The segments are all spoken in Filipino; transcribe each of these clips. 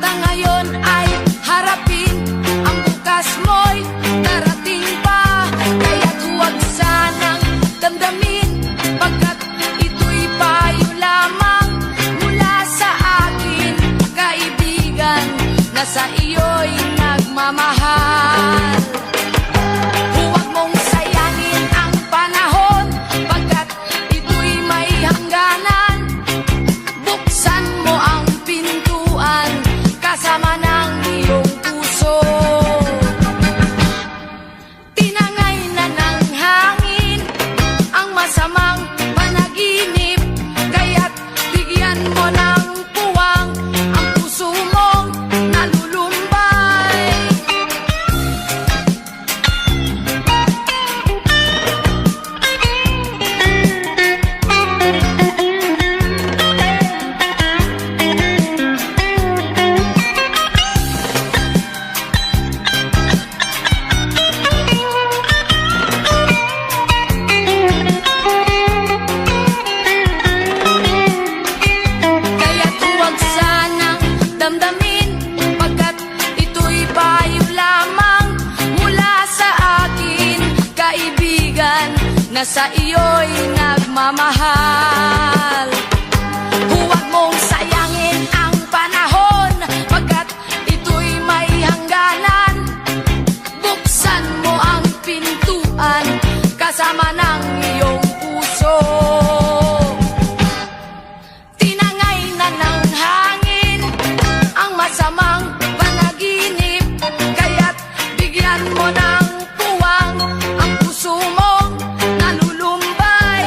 na ngayon ay harapin. Ang bukas mo'y darating pa, kaya't huwag sanang damdamin, pagkat ito'y payo lamang mula sa akin, kaibigan, na sa iyo'y nagmamahal. Huwag mong sayangin ang panahon, pagkat ito'y may hangganan. Buksan mo ang pintuan kasama ng iyong puso. Tinangay na ng hangin ang masamang panaginip, kaya't bigyan mo ng puwang ang puso mong nalulumbay. Kaya't huwag sanang damdamin, pagkat ito'y payo lamang mula sa akin, kaibigan, na sa iyo'y nagmamahal. Huwag mong sayangin ang panahon, pagkat ito'y may hangganan. Buksan mo ang pintuan kasama ng iyong puso. Tinangay na ng hangin ang masamang panaginip, kaya't bigyan mo ng puwang ang puso mong nalulumbay.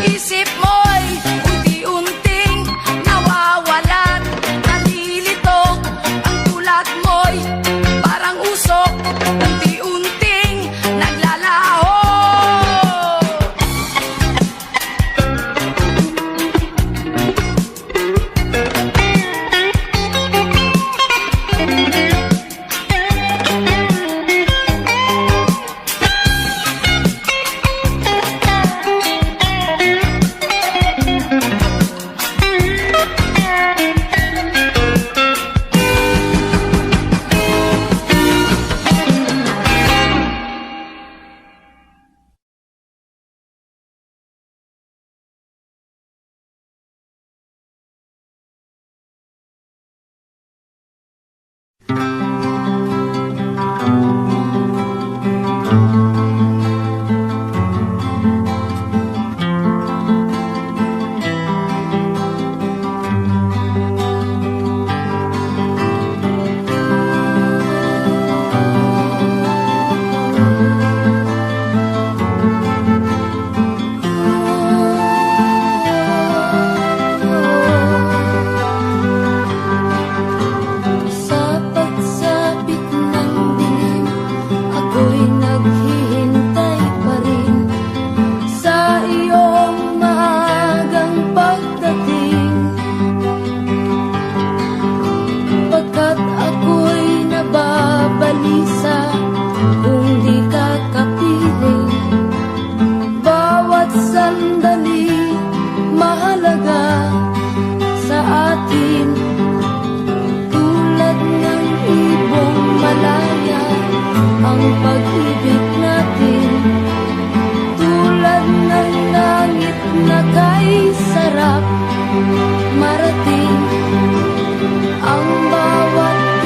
Isip mo'y unti-unting nawawalan, nalilito ang tulad mo'y parang usok, unti-unting naglalaho. Sarap marating ang bawat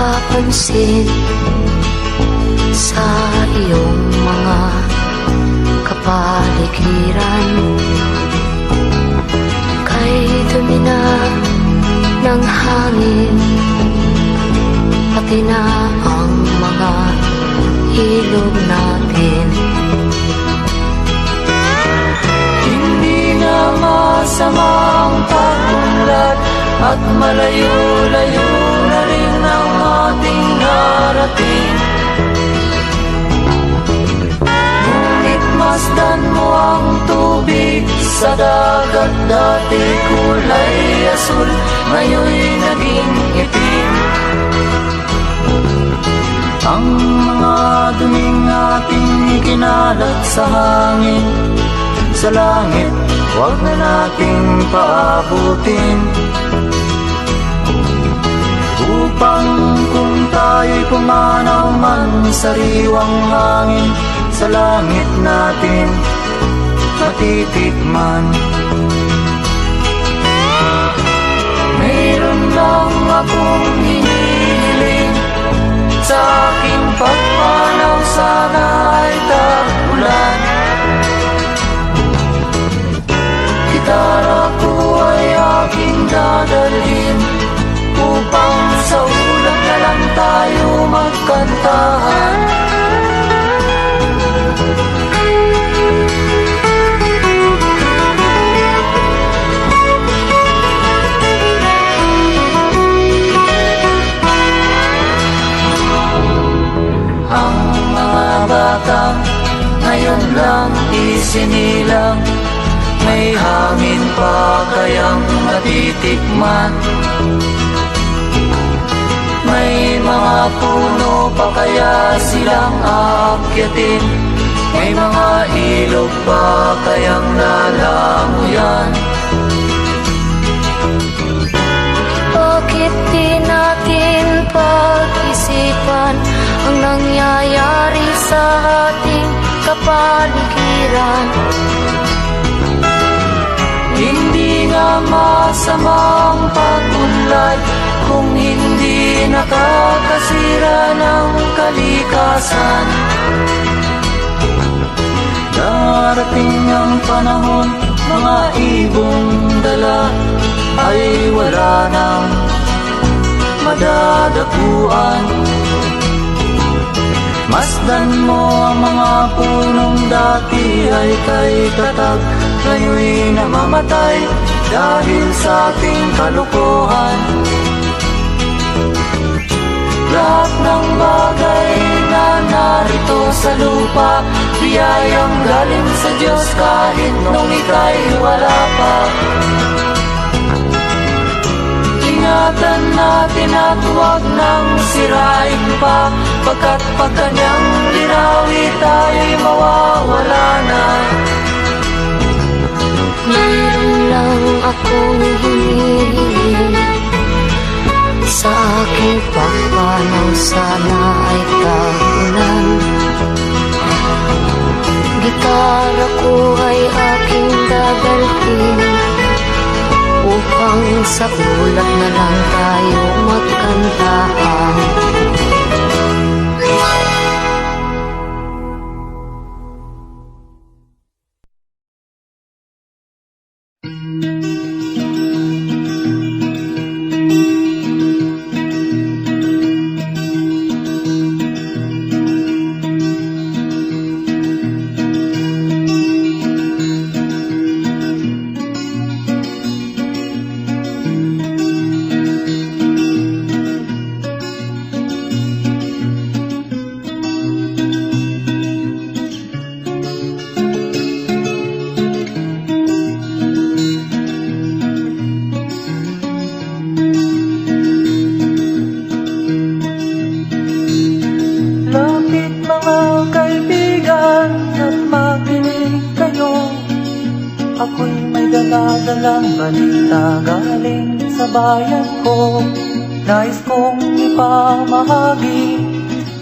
napapansin sa iyong mga kapaligiran. Kay dumi na ng hangin, pati na ang mga ilog natin. Hindi na masama ang pag-unlad at malayo-layo na rin ang ating narating. Ngunit masdan mo ang tubig sa dagat, dati kulay asul, ngayon'y naging itim. Ang mga duming ating ikinalat sa hangin, sa langit, huwag na nating paabutin. Upang kung tayo'y pumanaw man sa riwang hangin, sa langit natin matitikman. Mayroon lang akong hinihiling, sa aking pagpanaw sana ay tag-ulan. Gitara ko ay aking dadalhin, upang sa ulap na lang tayo magkantahan. Ang mga batang ngayon lang isinilang, may hangin pa kayang natitikman. May mga puno pa kaya silang aakyatin, may mga ilog pa kayang lalamuyan. Bakit di natin pag-isipan ang nangyayari sa ating kapaligiran? Hindi nga masama ang pag-unlad kung hindi nakakasira ng kalikasan. Darating ang panahon, mga ibong dala ay wala nang madadapuan. Masdan mo ang mga punong dati ay kay tatag, ngayon'y namamatay dahil sa ating kalukuhan. Lahat ng bagay na narito sa lupa, biyayang galing sa Diyos kahit nung ika'y wala pa. Ingatan natin at huwag nang sirain pa, pagkat pag kanyang linawi tayo'y mawawala na. Mayroon lang akong hinihiling, sa aking pagpanaw sana ay tag-ulan. Gitara ko ay aking dadalhin, upang sa ulap na lang tayo magkantahan. Ako'y may daladalang balita galing sa bayan ko. Nais kong ipamahagi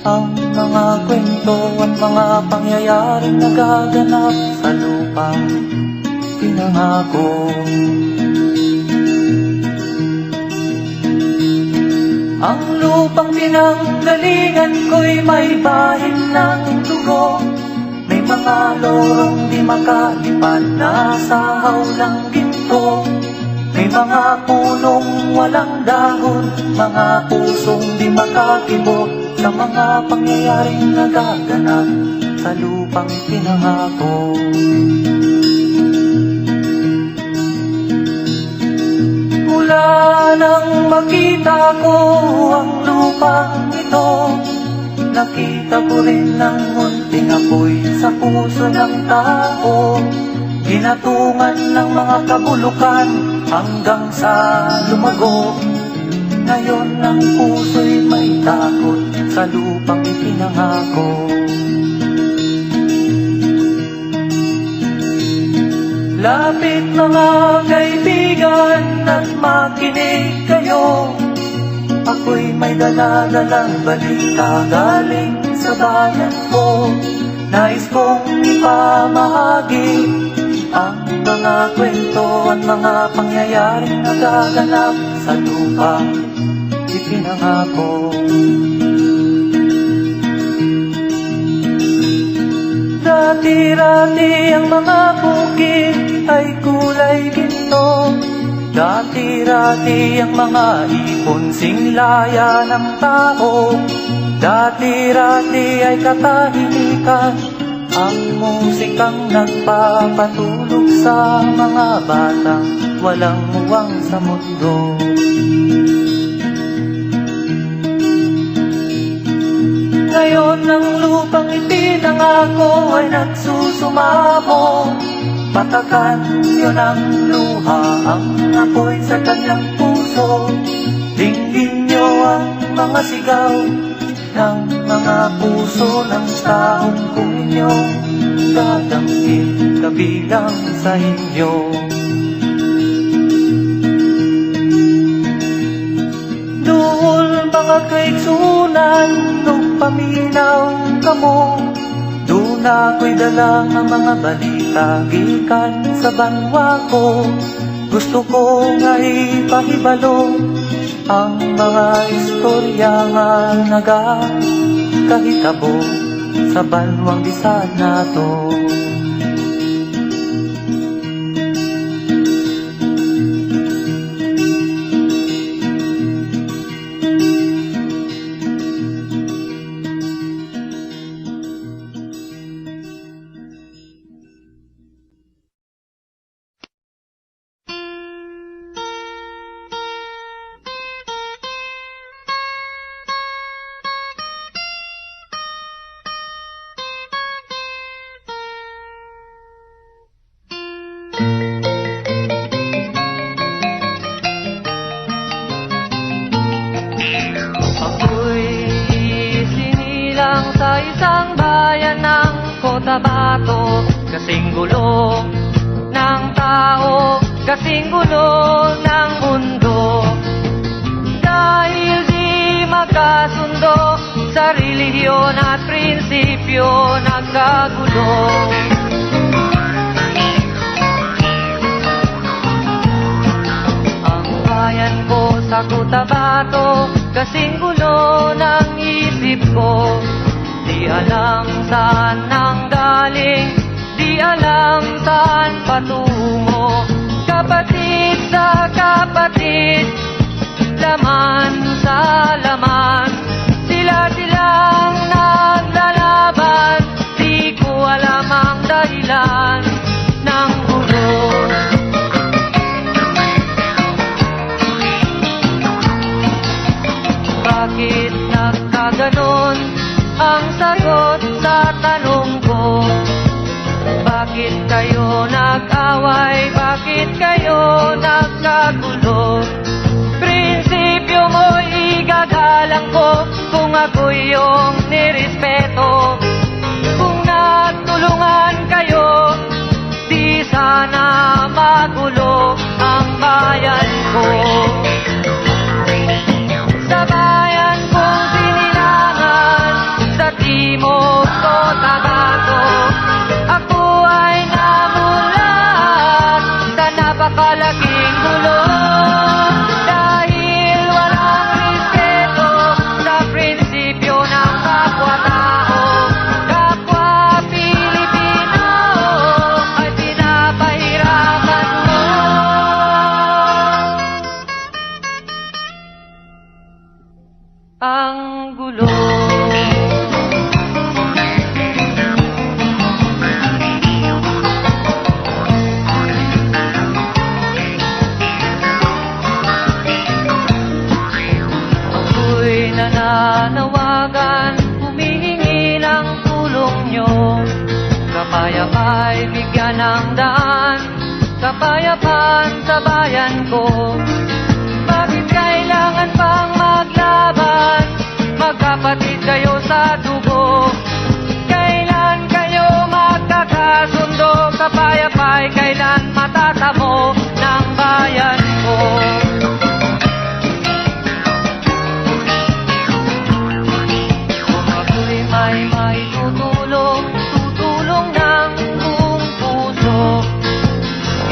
ang mga kwento at mga pangyayaring nagaganap sa lupang pinangako. Ang lupang pinanggalingan ko'y may bahid ng dugo. May mga lorong di makalipad na sahaw ng ginto. May mga punong walang dahon, mga pusong di makakibo sa mga pangyayaring nagaganap sa lupang pinangako. Mula nang makita ko ang lupang ito, nakita ko rin ng munting apoy sa puso ng tao. Ginatungan ng mga kabulukan hanggang sa lumago. Ngayon ang puso'y may takot sa lupang ipinangako. Lapit mga kaibigan at makinig kayo. Ako'y may dala-dalang balita galing sa bayan ko. Nais kong ipamahagi ang mga kwento at mga pangyayaring nagaganap sa lupang ipinangako. Dati-rati ang mga bukid ay kulay ginto. Dati-rati ang mga ipon singlaya ng tao. Dati-rati ay katahimikan ang musikang nagpapatulog sa mga batang walang muwang sa mundo. Ngayon ang lupang ipinangako ay nagsusumamo. Patakan yun ang luha, ang apoy sa kanyang puso. Dinggin nyo ang mga sigaw ng mga puso ng taong kung inyong dadamhin kabilang sa inyo. Duhol mga kaigsunan nung paminaw kamo. Doon ako'y dala ng mga balita gikan sa banwa ko. Gusto ko nga ipahibalo ang mga istorya nga nagakahitabo sa banwang bisag nato. Sa isang bayan ng Cotabato, kasing gulo ng tao, kasing gulo ng mundo. Dahil di magkasundo sa relihiyon at prinsipyo, nagkagulo. Ang bayan ko sa Cotabato, kasing gulo ng isip ko. Di alam saan nang galing, di alam saan patungo. Kapatid sa kapatid, laman sa laman, sila-silang naglalaban. Di ko alam ang dahilan ng gulo. Bakit nagkaganon ang sagot sa tanong ko? Bakit kayo nag-away? Bakit kayo nagkagulo? Prinsipyo mo'y igagalang ko kung ako'y iyong nirespeto. Kung natulungan kayo, di sana magulo ang bayan ko. Sa bayan kong sinilangan sa Timog Cotabato, ako ay namulat sa napakalaking gulo. Dahil walang respeto ang gulo. Ako'y nananawagan, humihingi ng tulong nyo. Kapayapa'y bigyan ng daan, kapayapaan sa bayan ko. Bakit kailangan pang maglaban? Magkapatid kayo sa dugo. Kailan kayo magkakasundo? Kapayapa'y kailan matatamo ng bayan ko? Kung ako'y may tutulong, tutulong ng buong puso.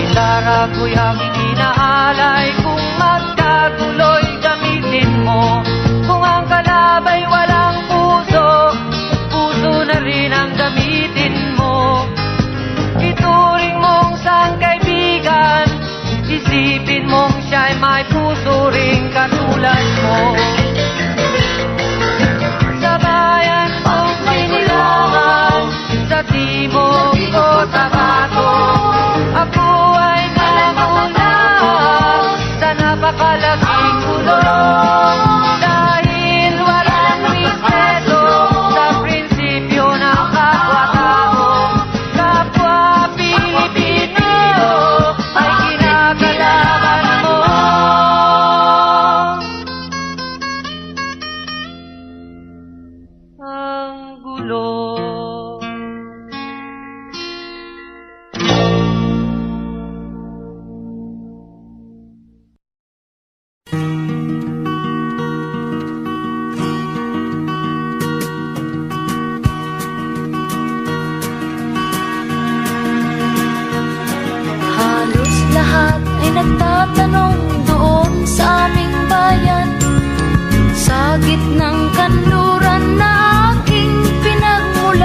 Gitara ko'y aking inaalay, kung magkatuloy gamitin mo. Kung ang kalabay walang puso, puso na rin ang gamitin mo. Ituring mong sang kaibigan, isipin mong siya'y may puso ring katulad mo. Sa bayan kong sinilangan, sa timog ko tabato, ako ay namunan sa napakalaking gulong. Dahil walang respeto sa prinsipyo ng kapwa-tao, kapwa Pilipino ay kinakalaban mo. Ang gulo. Halos lahat ay nagtatanong doon sa aming bayan, sa gitnang kanluran na aking pinagmulan.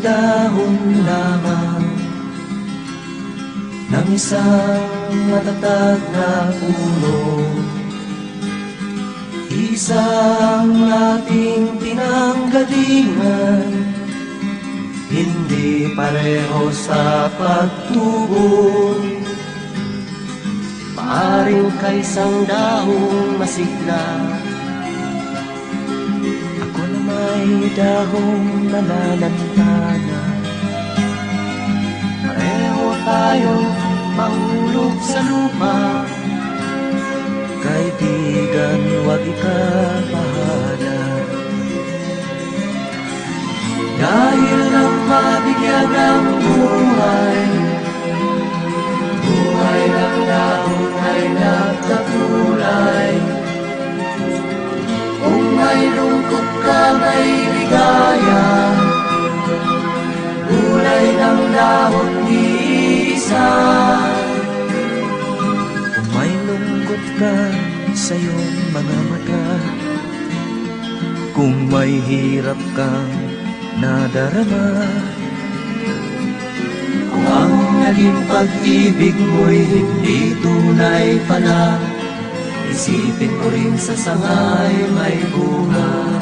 dahon lamang ng isang matatag na puno. Isang ating pinanggalingan, hindi pareho sa pagtubo. Maaring kaisang dahong masigla, ako na may dahong nalalantana. Pareho tayo mahulog sa lupa, kaibigan, huwag ikabahala. Dahil ang mabigyan ng buhay, buhay ng dahon ay nagkakulay. Kung may lungkot ka, may ligaya, kulay ng dahon isa. Kung may lungkot ka sa iyong mga mata, kung may hirap kang nadarama, kung ang naging pag-ibig mo'y hindi tunay pala, isipin mo rin sa sangay may bunga.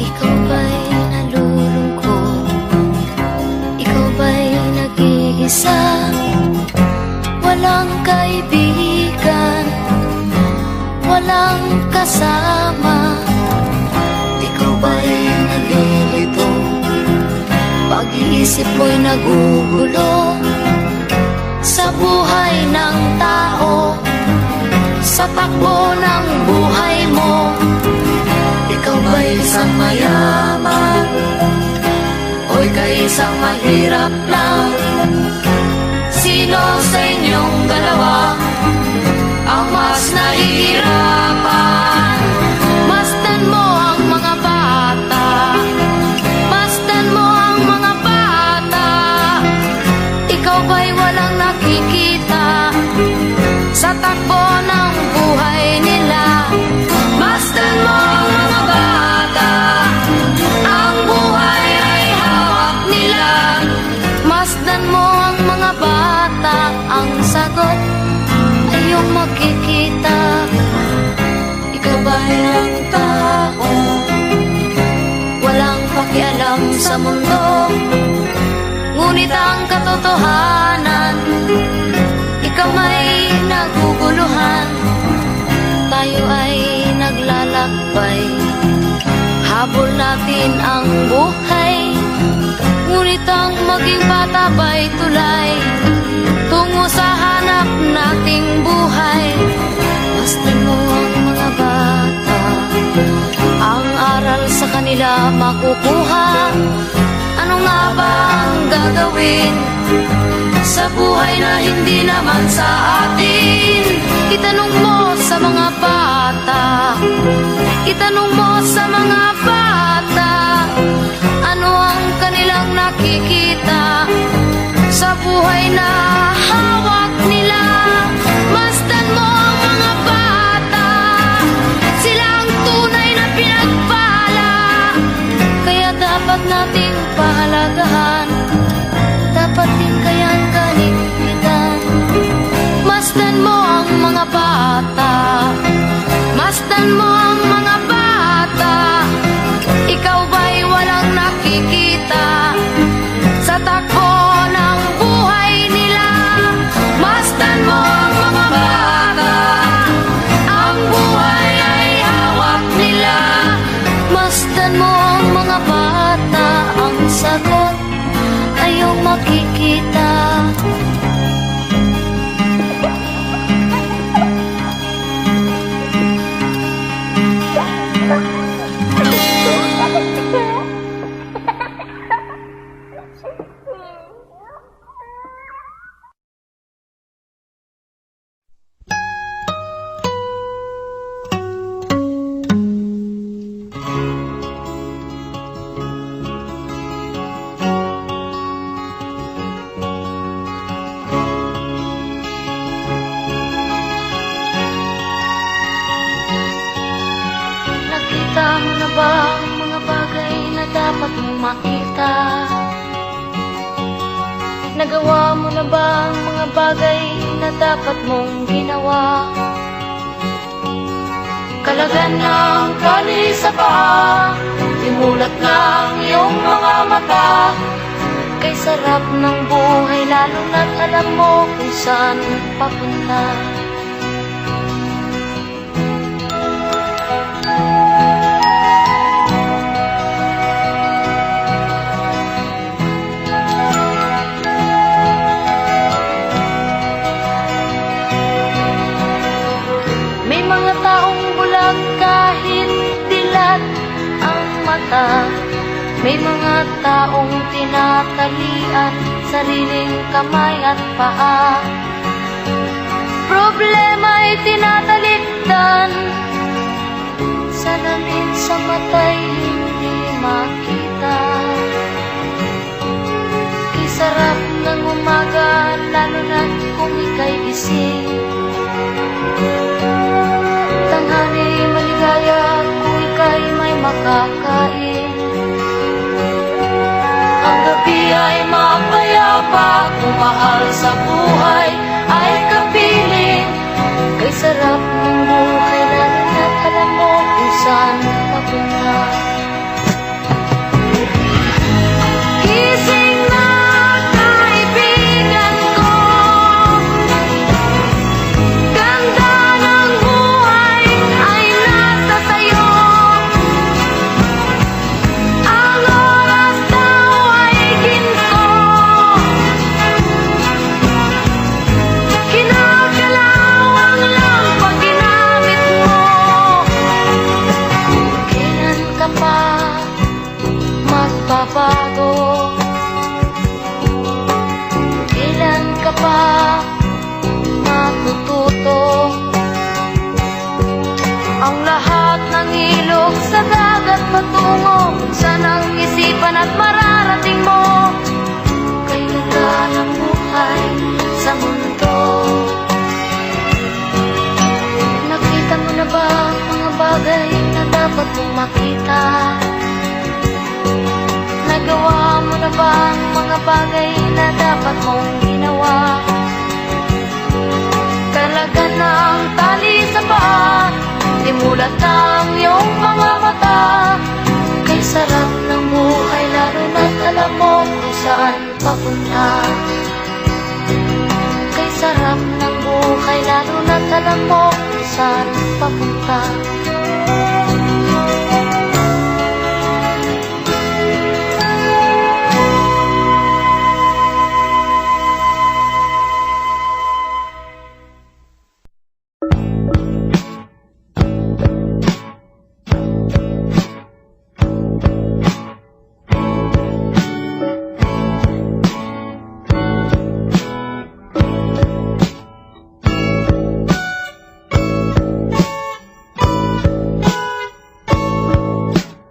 Ikaw ba'y nalulungkot? Ikaw ba'y nag-iisa? Walang kaibigan, walang kasama. Ikaw ba'y nalilito? Pag-iisip mo'y nagugulo sa buhay ng tao, sa takbo ng buhay mo. Ikaw ba'y isang mayaman o ika'y isang mahirap lang? Sino sa inyong dalawa ang mas nahihirapan? Masdan mo ang mga bata, masdan mo ang mga bata. Ikaw ba'y walang nakikita sa takbo ng buhay nila? Masdan mo ang mga bata, ang buhay ay hawak nila. Masdan mo ang mga bata, ang sagot ay iyong makikita. Ikaw ba'y ang tao, walang pakialam sa mundo, ngunit ang katotohanan, ikaw ay naguguluhan. Tayo ay naglalakbay, habol natin ang buhay, ngunit ang maging bata ba'y tulay tungo sa hanap nating buhay. Masdan mo ang mga bata, ang aral sa kanila makukuha. Ano nga ba ang gagawin sa buhay na hindi naman sa atin? Itanong mo sa mga bata, itanong mo sa mga bata, ano ang kanilang nakikita sa buhay na hawak nila. Masdan mo ang mga bata, sila ang tunay na pinagpala, kaya dapat nating pahalagahan, dapat din kayang kaligpitan. Masdan mo ang mga bata, masdan mo ang mga bata. Ikaw ba'y walang nakikita ba ang mga bagay na dapat mong makita? Nagawa mo na ba ang mga bagay na dapat mong ginawa? Kalagan ng tali sa paa, imulat ng iyong mga mata. Kay sarap ng buhay lalo na't alam mo kung saan papunta. May mga taong bulag kahit dilat ang mata. May mga taong tinatalian sariling kamay at paa. Problema'y tinatalikdan, salamin sa mata'y hindi makita. Kay sarap ng umaga, lalo na kung ika'y gising. Tanghali maligaya kung ika'y may makakain. Ang gabi ay mapayapa, kung mahal sa buhay ay kapiling. Kay sarap ng buhay, lalo na't alam mo kung saan papunta. Gising na kaibigan ko, ganda ng buhay ay natatayo. Ang oras daw ay ginto, kinakalawang lang pag ginamit mo. Kailan ka pa magbabago? Kailan ka pa matututo? Ang lahat ng ilog sa dagat patungo saan ang isipan at mararating mo. Kay ganda ng buhay sa mundo. Nakita mo na ba ang mga bagay na dapat mong makita? Nagawa mo na ba ang mga bagay na dapat mong ginawa? Kalagan ng tali sa paa, imulat ng iyong mga mata. Kay sarap ng buhay, lalo na't alam mo kung saan papunta. Kay sarap ng buhay, lalo na't alam mo kung saan papunta.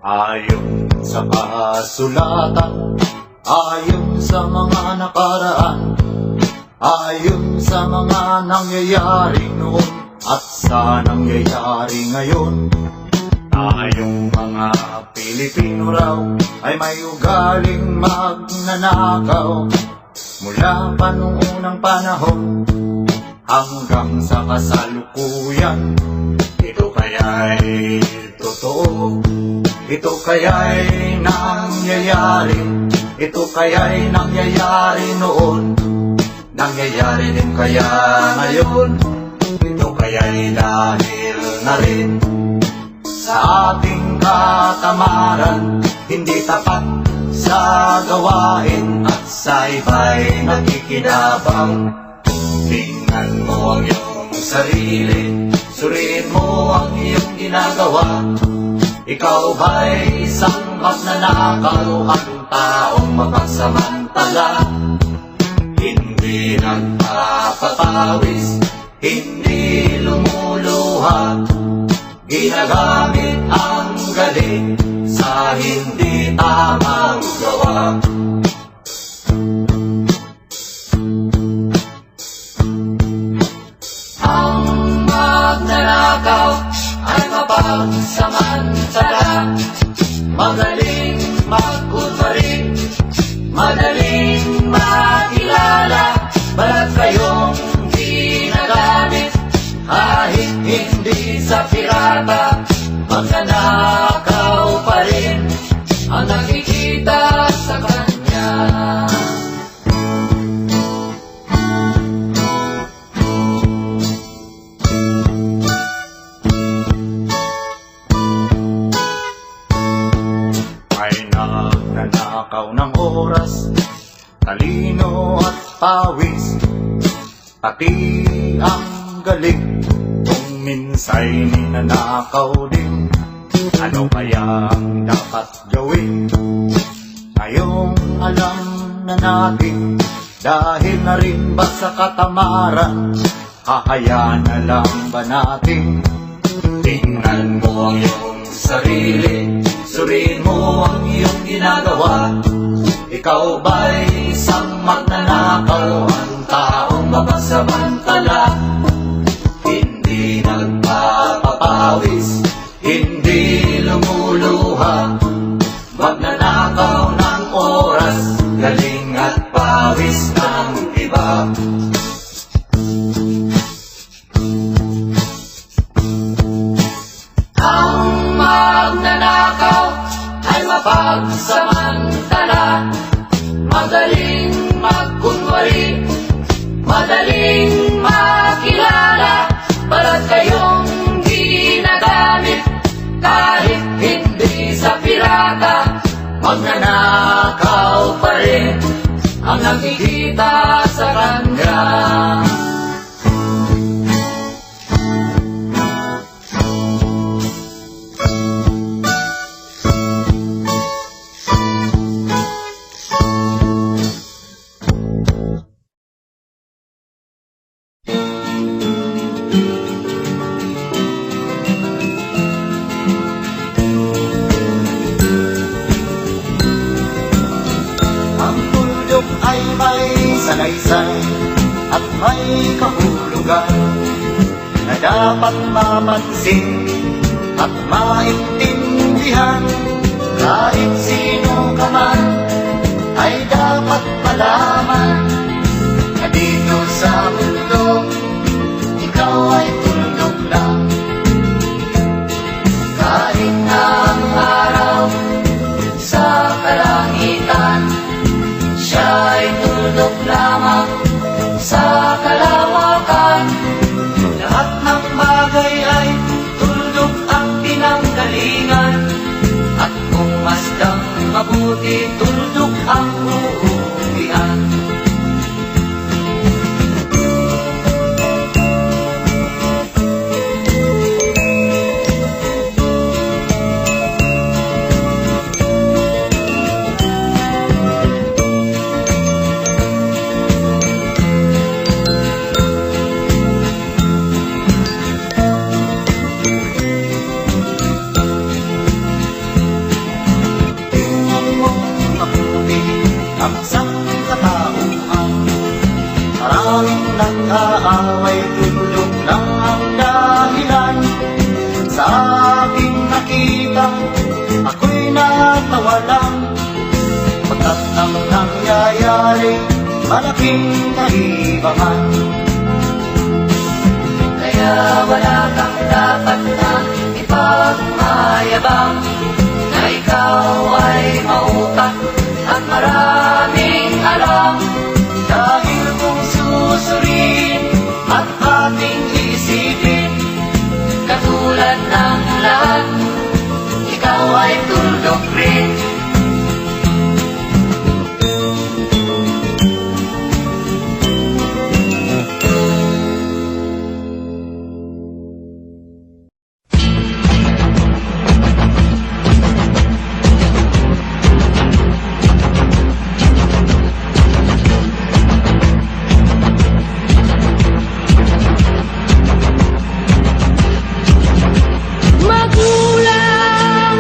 Ayon sa kasulatan, ayon sa mga nakaraan, ayon sa mga nangyayari noon at sa nangyayari ngayon. Tayong mga Pilipino raw ay may ugaling magnanakaw, mula pa noong unang panahon hanggang sa kasalukuyan. Ito kaya'y totoo? Ito kaya'y nangyayari? Ito kaya'y nangyayari noon? Nangyayari din kaya ngayon? Ito kaya'y dahil na rin sa ating katamaran, hindi tapat sa gawain at sa iba'y nakikinabang. Tingnan mo ang iyong sarili, suriin mo ang iyong ginagawa. Ikaw ba'y isang magnanakaw at taong mapagsamantala? Hindi nagpapatawis, hindi lumuluha, ginagamit ang galing sa hindi tamang gawa. Ang magnanakaw ay mapagsamantala. Magaling magkunwari, madaling makilala. Balat kayong ginagamit, kahit hindi sa pirata. Magnanakaw pa rin ang nakikita sa kanya. May nagnanakaw ng oras, talino at pawis, pati ang galing. Kung minsa'y ninanakaw din, ano kaya ang dapat gawin? Ngayong alam na natin, dahil na rin ba sa katamaran, hahayaan na lang ba natin? Tingnan mo ang iyong sarili, suriin mo ang iyong ginagawa. Ikaw ba'y isang magnanakaw, ang taong mapagsamantala? Hindi nagpapapawis, hindi lumuluha, magnanakaw ng oras, galing at pawis ng iba. Ang magnanakaw ay mapagsamantala, magaling magkunwari, madaling makilala. Balat kayong ginagamit, kahit hindi sa pirata. Magnanakaw pa rin ang nakikita sa kanya. Ay may salaysay at may kahulugan na dapat mapansin at maintindihan. Kahit sino ka man ay dapat malaman na dito sa mundo ikaw ay tuldok lang. Kahit na ang araw sa kalangitan, siya ay tuldok lamang sa kalawakan. Lahat ng bagay ay tuldok ang pinanggalingan, at kung masdang mabuti, tuldok ang uuwian. Ang sangkatauhan, maraming nag-aaway, tulog lang ang dahilan. Sa aking nakita, ako'y natawa lang, pagkat ang nangyayari, malaking kaibahan. Kaya wala kang dapat na ipagmayabang, na ikaw ay mautak at maraming alam. Dahil kung susuriin at ating isipin, katulad ng lahat, ikaw ay tuldok rin. Magulang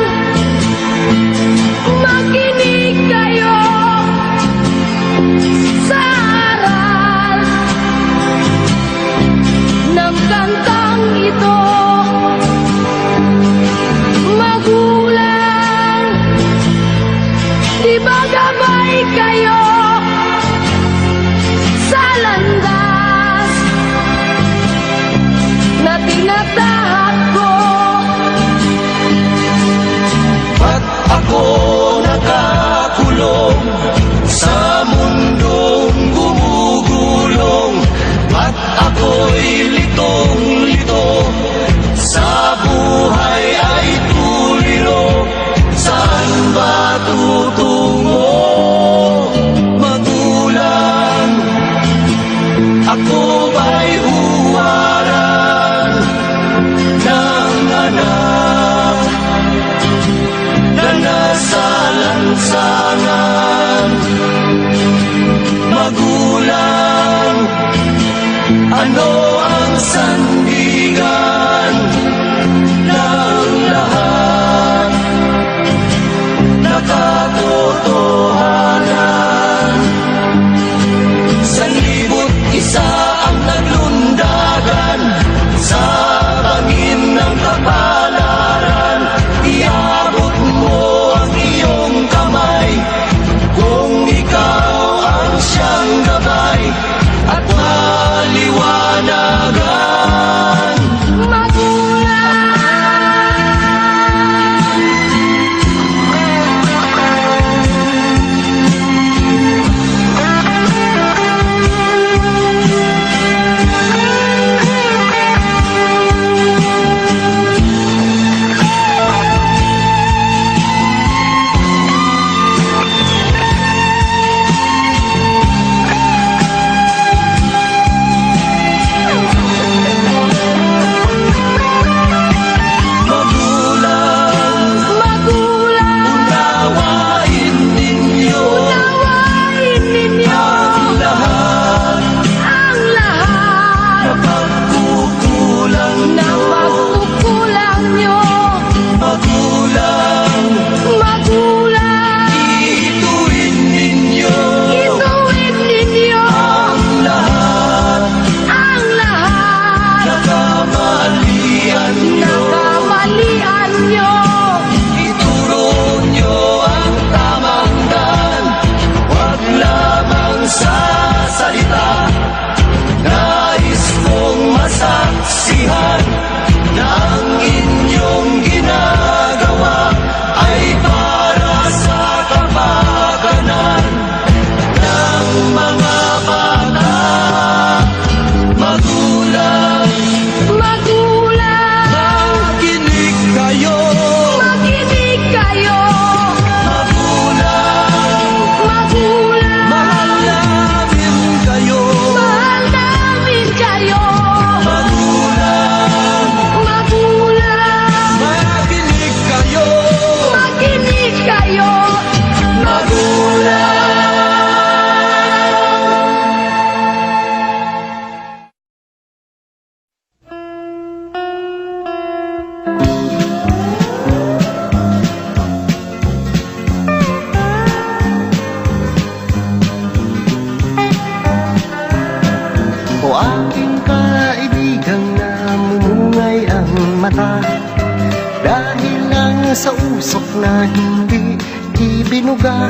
Dahil lang sa usok na hindi ibinuga,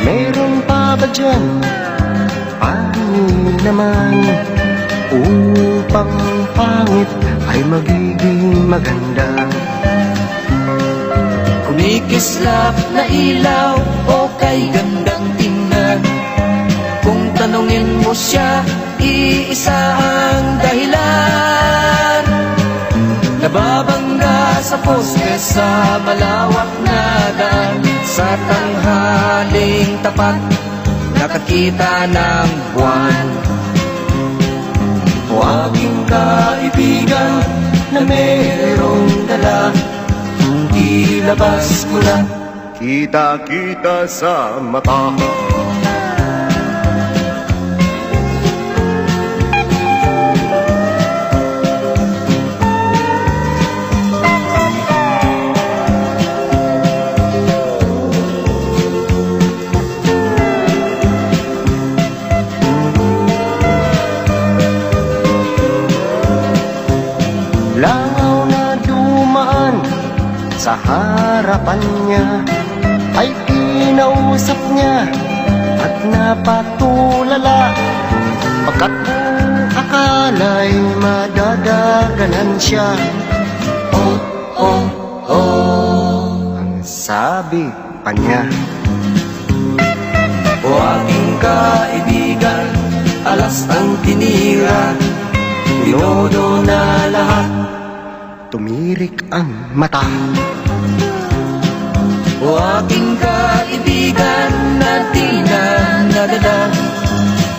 meron pa ba dyan? Paano naman upang pangit ay magiging maganda? Kumikislap na ilaw o kay gandang tingnan, kung tanungin mo siya, iisa ang dahilan. Nababangga sa poste sa malawak na daan, sa tanghaling tapat nakakita ng buwan. O aking kaibigan na mayroong dala, hindi labas mo na, Kita-kita sa mata. Langaw na dumaan sa harapan niya, ay kinausap niya at napatulala, pagkat akala'y madadaganan siya. Oh, oh, oh, ang sabi pa niya. o aking kaibigan, alas ang tinira, tinodo na lahat. Tumirik ang mata. O aking kaibigan na di na nadala,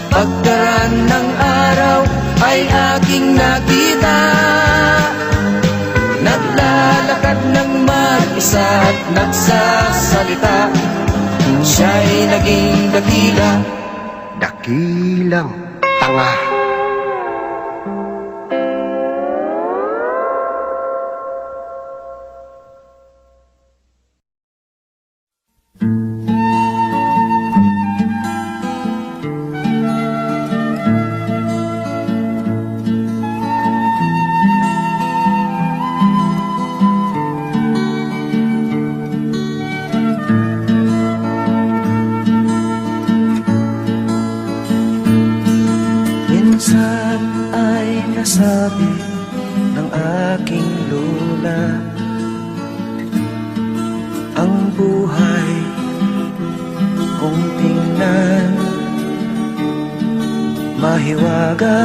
pagkaraan ng araw ay aking nakita, naglalakad ng mag-isa at nagsasalita, siya'y naging dakila. Dakilang tanga. Minsan ay nasabi ng aking lola, ang buhay kung tingnan mahiwaga.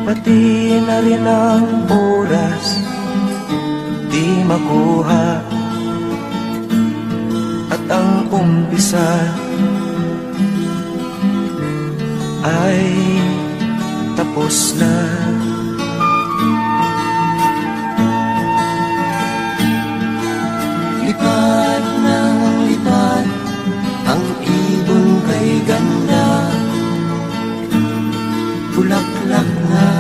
Pati na rin ang oras di makuha, at ang umpisa ay tapos na. Lipad ng lipad ang ibon kay ganda, bulaklak na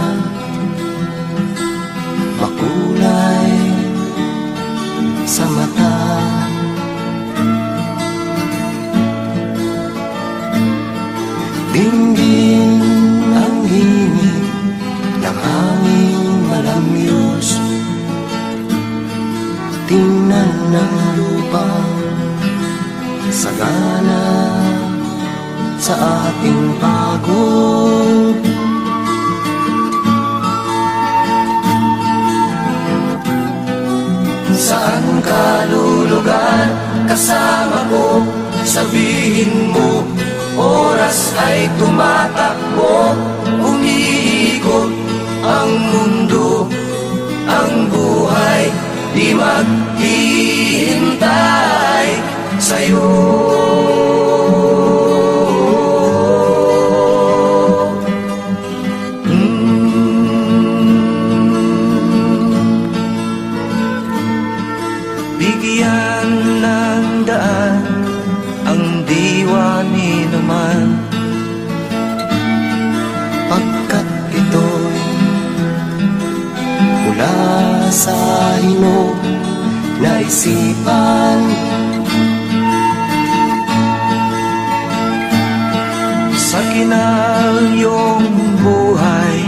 makulay sa mata. Dinggin ang hingin ng hangin malamyos, tingnan ng lupa sagana sa ating pagod. Saan ka lulugar kasama ko? Sabihin mo, oras ay tumatakbo, umiikot ang mundo, ang buhay di maghihintay sa'yo. Bigyan ng daan ang diwa ni naman, Pagkat ito'y mula sa hinog na isipan, sa kinalyong buhay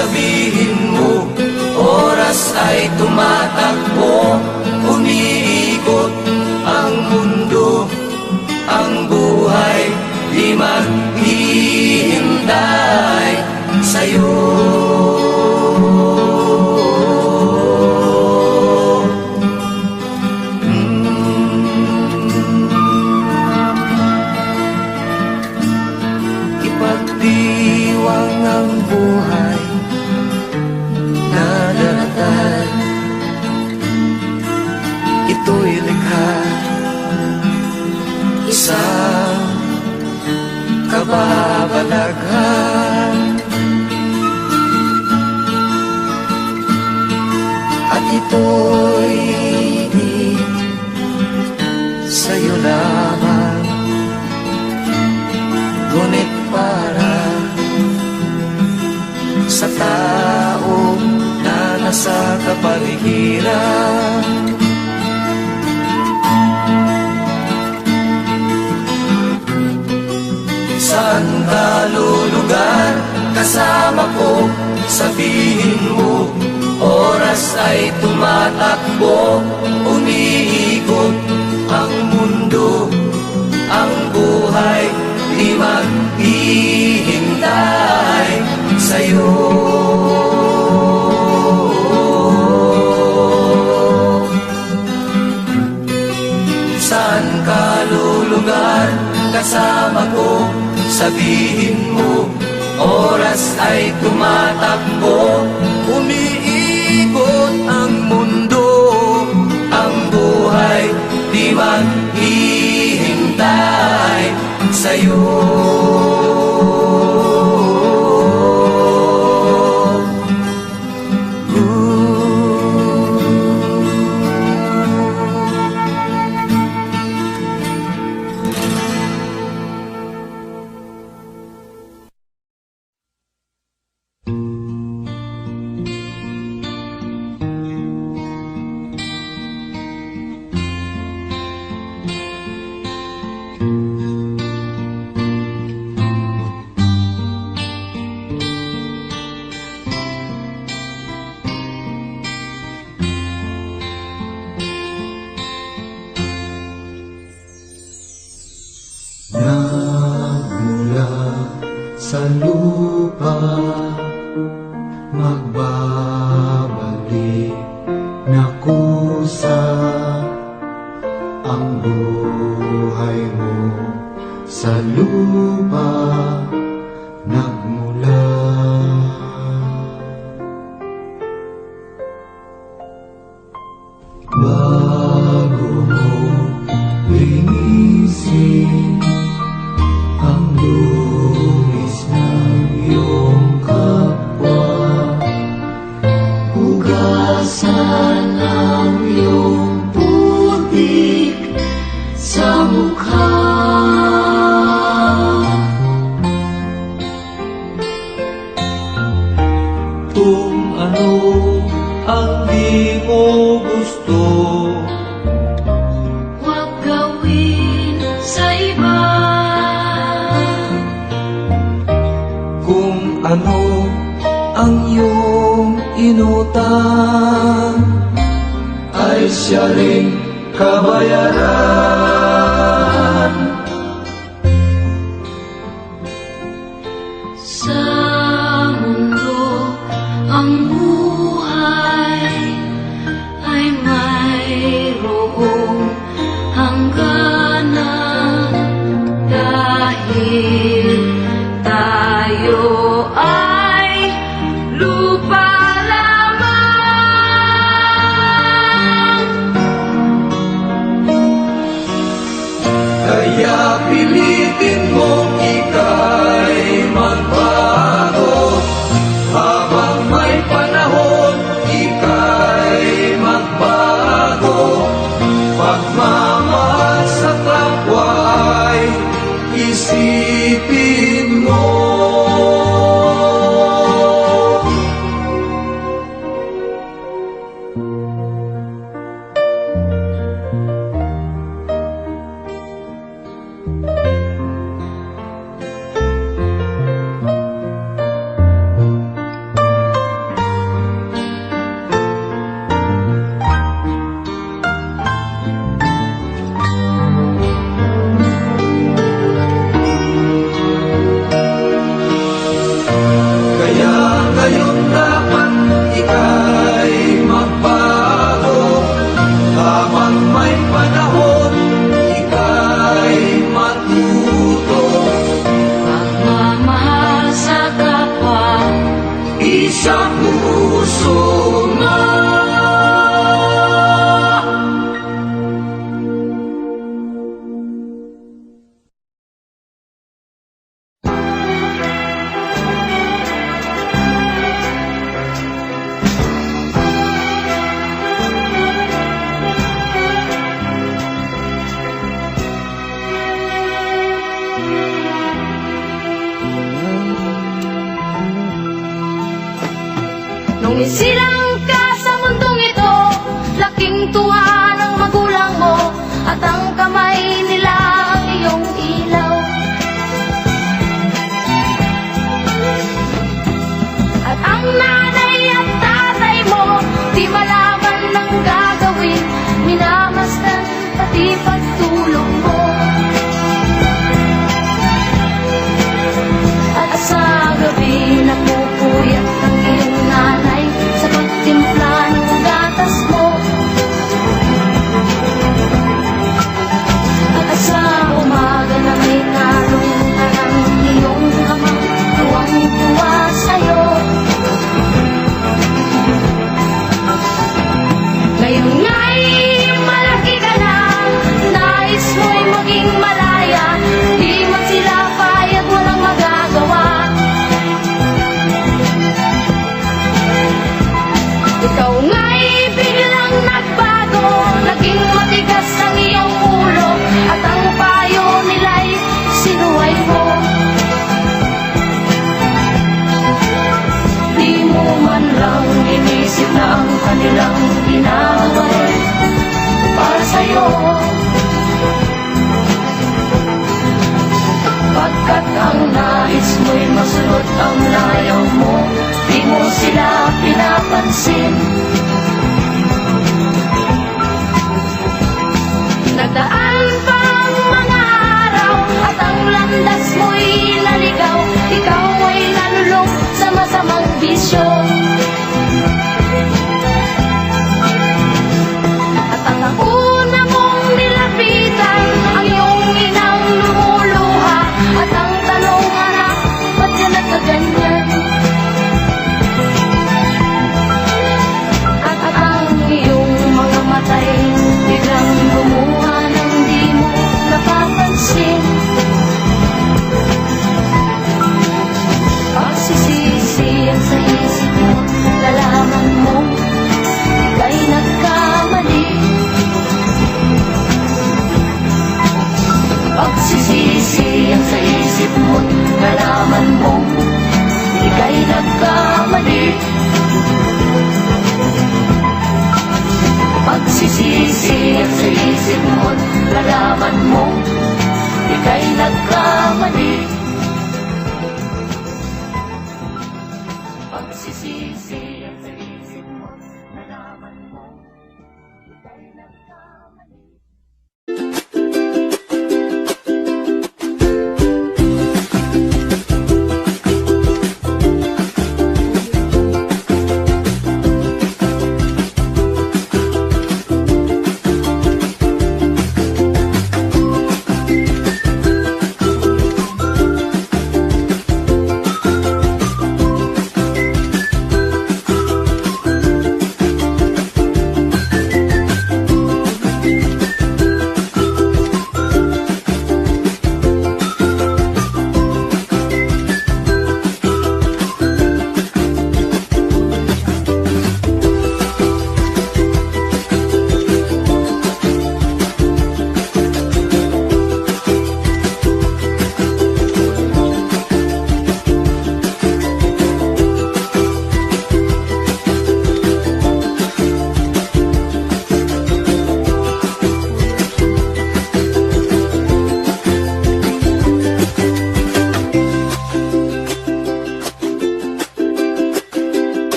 sabihin mo, oras ay tumatakbo, umiikot ang mundo, ang buhay di maghihintay sa'yo. Ipagdiwang ang buhay na daratan, ito'y likha isang kababalaghan, at ito'y di sa'yo lamang, ngunit para sa tao na nasa kapaligiran. Saan ka lulugar kasama ko? Sabihin mo, oras ay tumatakbo, umiikot ang mundo, ang buhay di maghihintay sa'yo. Saan ka lulugar kasama ko? Sabihin mo, oras ay tumatakbo, umiikot ang mundo, ang buhay di maghihintay sa'yo. Nagmula sa lupa, magbabalik na kusa ang buhay mo sa lupa nagmula. Bago mo linisin ang lunis ng iyong kapwa, hugasan ang iyong putik sa mukha. Kung ano ang di mo gusto, Huwag gawin sa iba. kung ano ang iyong inutang, ay siya ring kabayaran. Sa mundo ang buhay ay mayroong hangganan, dahil tayo ay lupa lamang. Kaya pilitin mong ika'y magbago, habang may panahon ika'y magbago. Pagmamahal sa kapwa ay isipin mo. Sumisilang ka sa mundong ito, laking tuwa ng magulang mo, at ang kamay nila ang iyong ilaw. At ang nanay at tatay mo, di malaman ng gagawin, minamasdan pati pagtulong mo. At sa gabi napupuyat ang iyong nanay sa pagtimpla ng gatas mo. At sa umaga na may ngalong na ng iyong amang tuwang-tuwa sa'yo. Ngayon nga'y malaki ka na, nais mo'y maging malaya, di man sila payag, walang magagawa. Ikaw nga'y biglang nagbago, naging matigas ang iyong ulo, at ang payo nila'y sinuway mo. Di mo man lang inisip na ang kanilang ginagawa para sa'yo. Pagkat ang nais mo'y masunod ang layaw mo, di mo sila pinapansin. Nagdaan pa ang mga araw, at ang landas mo'y naligaw, ikaw ay nalulong sa masamang bisyo. At ang una mong nilapitan, ang iyong inang lumuluha, at ang tanong, anak, ba't ka nagkaganyan?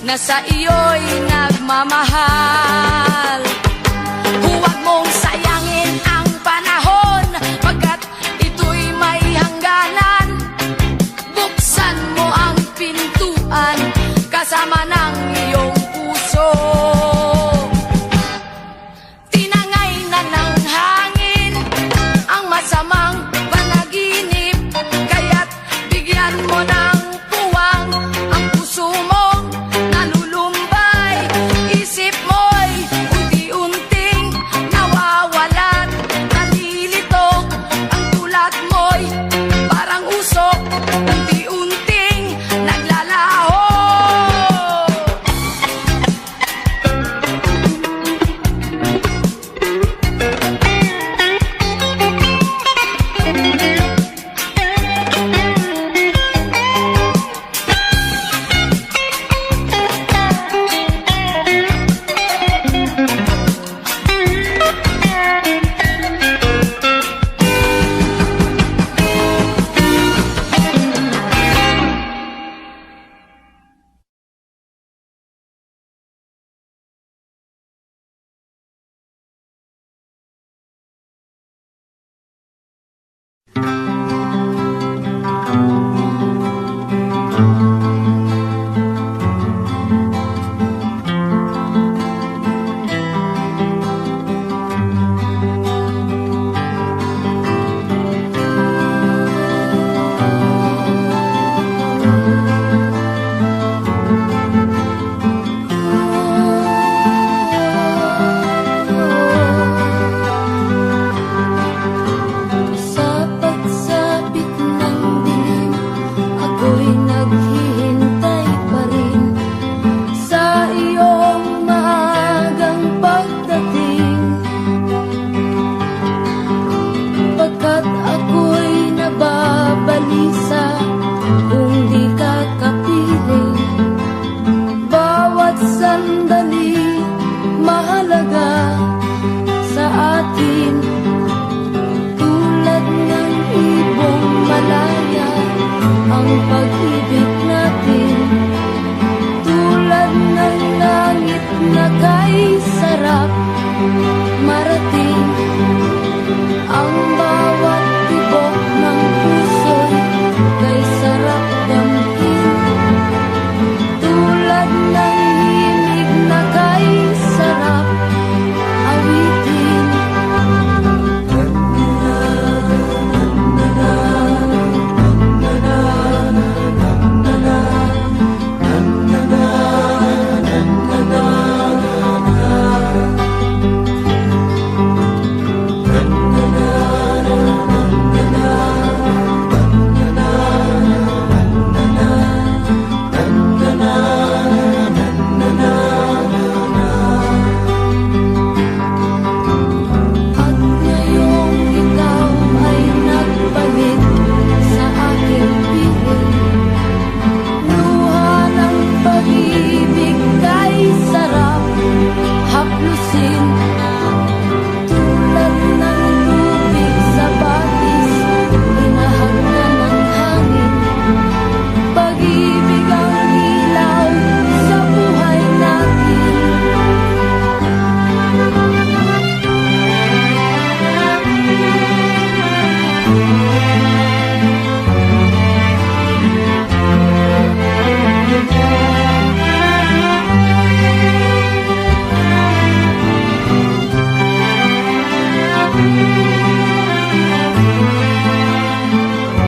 na sa iyo'y nagmamahal. Huwag mong sayangin ang panahon, pagkat ito'y may hangganan. Buksan mo ang pintuan